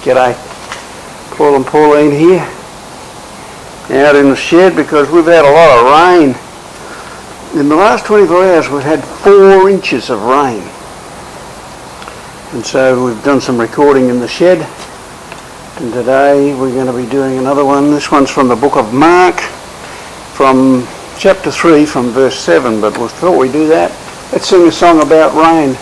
G'day, Paul and Pauline here, out in the shed because we've had a lot of rain. In the last 24 hours we've had 4 inches of rain, and so we've done some recording in the shed, and today we're going to be doing another one. This one's from the book of Mark, from chapter 3 from verse 7, but before we do that, let's sing a song about rain.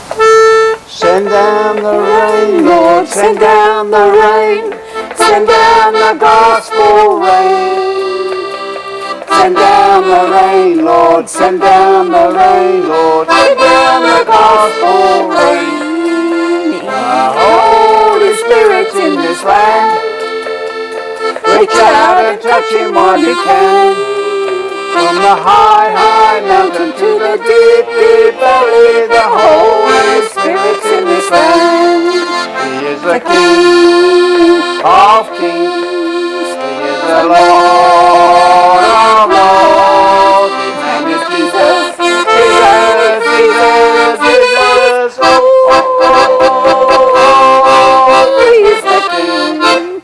Send down the rain, Lord, send down the rain, send down the gospel rain. Send down the rain, Lord, send down the rain, Lord, send down the gospel rain. Holy Spirit's in this land, reach out and touch him while you can. From the high, high mountain to the deep, deep valley, the Holy Spirit's in this land. He is the King of kings, He is the Lord of lords. His name is Jesus, Jesus, Jesus, Jesus. Oh, oh, oh, oh, He is the King.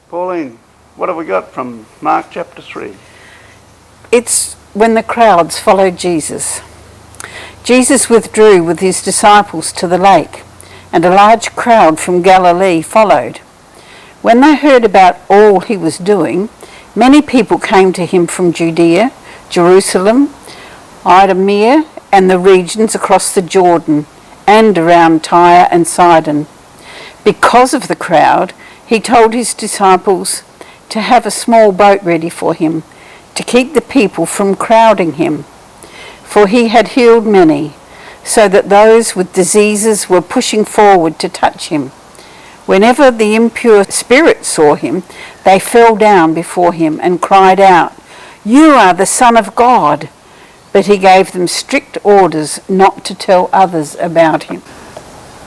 Pauline, what have we got from Mark chapter 3? It's when the crowds followed Jesus. Jesus withdrew with his disciples to the lake, and a large crowd from Galilee followed. When they heard about all he was doing, many people came to him from Judea, Jerusalem, Idumea, and the regions across the Jordan, and around Tyre and Sidon. Because of the crowd, he told his disciples to have a small boat ready for him, to keep the people from crowding him. For he had healed many, so that those with diseases were pushing forward to touch him. Whenever the impure spirits saw him, they fell down before him and cried out, "You are the Son of God." But he gave them strict orders not to tell others about him.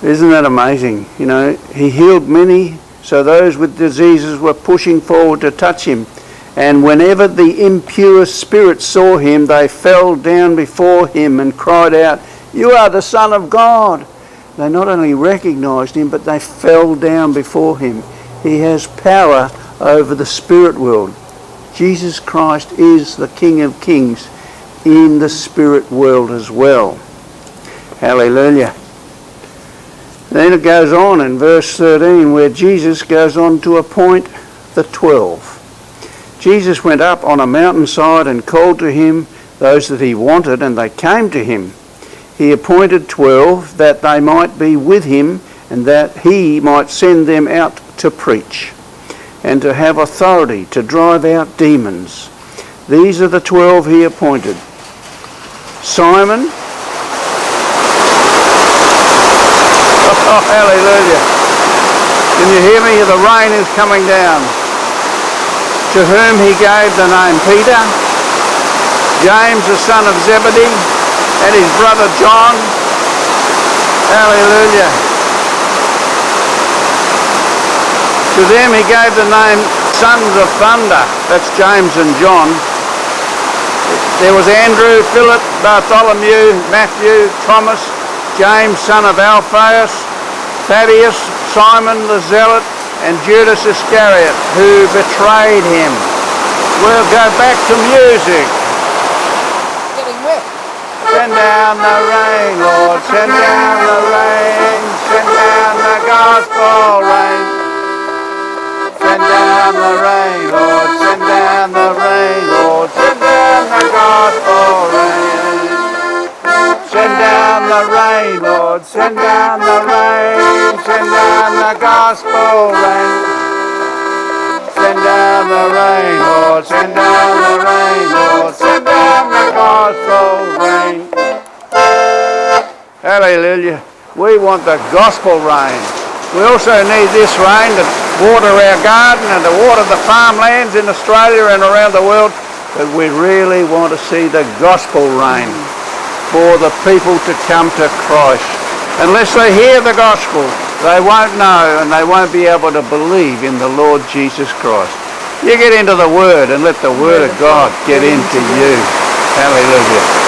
Isn't that amazing? You know, he healed many, so those with diseases were pushing forward to touch him. And whenever the impure spirits saw him, they fell down before him and cried out, "You are the Son of God." They not only recognized him, but they fell down before him. He has power over the spirit world. Jesus Christ is the King of Kings in the spirit world as well. Hallelujah. Then it goes on in verse 13, where Jesus goes on to appoint the 12. Jesus went up on a mountainside and called to him those that he wanted, and they came to him. He appointed 12 that they might be with him, and that he might send them out to preach, and to have authority to drive out demons. These are the 12 he appointed: Simon. Oh, hallelujah. Can you hear me? The rain is coming down. To whom he gave the name Peter, James the son of Zebedee, and his brother John. Hallelujah. To them he gave the name Sons of Thunder. That's James and John. There was Andrew, Philip, Bartholomew, Matthew, Thomas, James son of Alphaeus, Thaddaeus, Simon the Zealot, and Judas Iscariot, who betrayed him. We'll go back to music. Getting wet. Send down the rain, Lord, send down the rain, send down the gospel rain. Send down the rain, Lord, send down the rain, Lord, send down the gospel rain. Send down the rain, Lord, send down the rain, send down the gospel rain. Send down the rain, Lord, send down the rain, Lord, send down the gospel rain. Hallelujah. We want the gospel rain. We also need this rain to water our garden and to water the farmlands in Australia and around the world, but we really want to see the gospel rain for the people to come to Christ. Unless they hear the gospel, they won't know and they won't be able to believe in the Lord Jesus Christ. You get into the Word and let the Word of God get into you. Hallelujah.